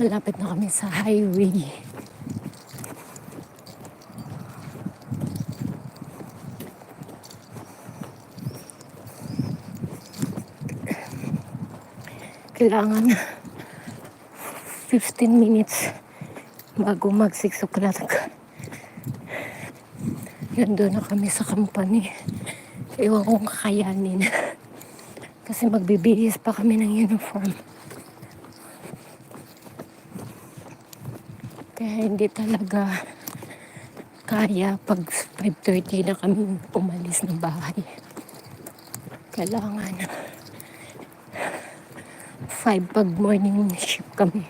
Malapit na kami sa highway. Kailangan 15 minutes bago mag 6 o'clock. Nandun na kami sa company. Ewan kong kakayanin. Kasi magbibihis pa kami ng uniform. Kaya hindi talaga kaya pag 5:30 na kami umalis ng bahay. Kailangan 5 pag morning shift kami.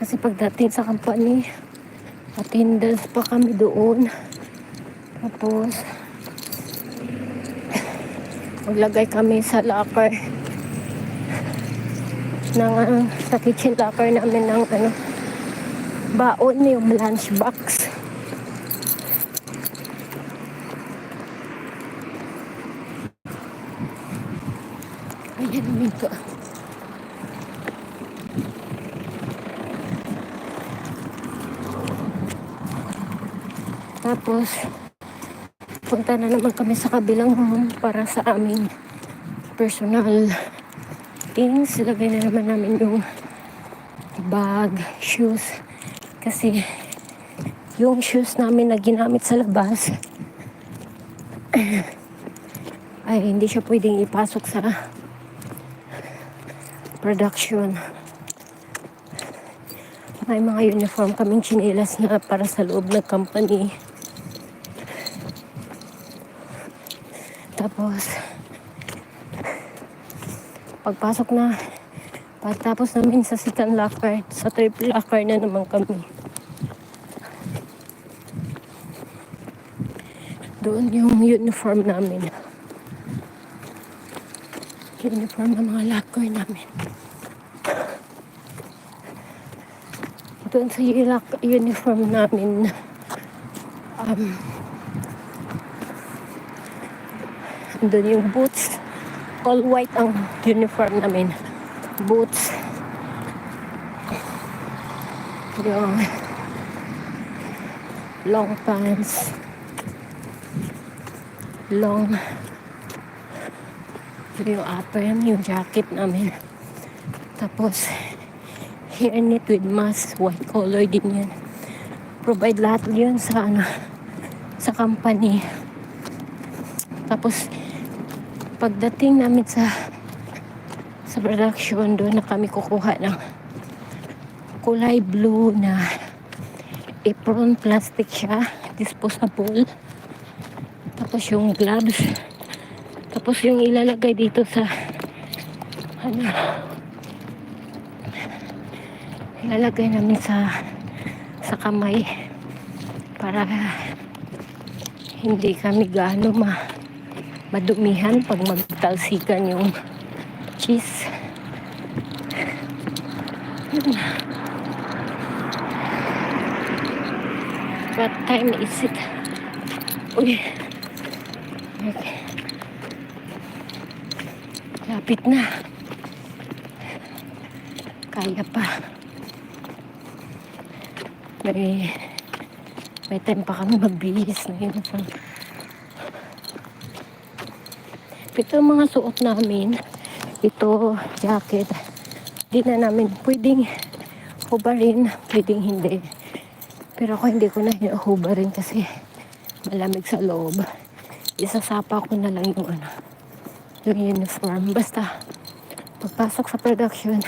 Kasi pagdating sa company, attendance pa kami doon. Tapos, maglagay kami sa locker sa kitchen locker namin ng baon, yung lunch box. Ayan, minto. Tapos, punta na naman kami sa kabilang room para sa aming personal things. Lagay na naman namin yung bag, shoes. Kasi yung shoes namin na ginamit sa labas ay hindi siya pwedeng ipasok sa production. May mga uniform kaming tsinelas na para sa loob ng company. Tapos, pagtapos namin sa second locker, sa triple locker na naman kami. Doon yung uniform namin. Uniform ng mga locker namin. Doon sa uniform namin, doon yung boots. All white ang uniform namin. Boots. Yung long pants. Long. Yung upper, yung jacket namin. Tapos, hairnet with mask. White color din yan. Provide lahat yun sa company. Tapos, pagdating namin sa production, doon na kami kukuha ng kulay blue na apron, plastic siya, disposable. Tapos yung gloves. Tapos yung ilalagay dito sa ilalagay namin sa kamay para hindi kami gaano madumihan pag magtalsikan yung cheese. What time is it? Uy. Okay. Lapit na. Kaya pa. May time pa kami magbihis na yun. Ito ang mga suot namin. Ito, jacket. Hindi na namin pwedeng hubarin, pwedeng hindi. Pero ako hindi ko na hubarin kasi malamig sa loob. Isasapa ko na lang yung uniform. Basta, pagpasok sa production,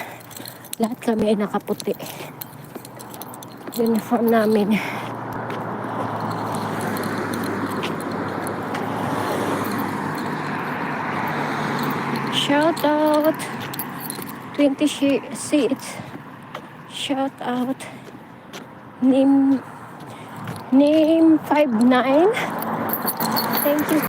lahat kami ay nakaputi. Uniform namin. Shout out 20 seats. Shout out name 59. Thank you.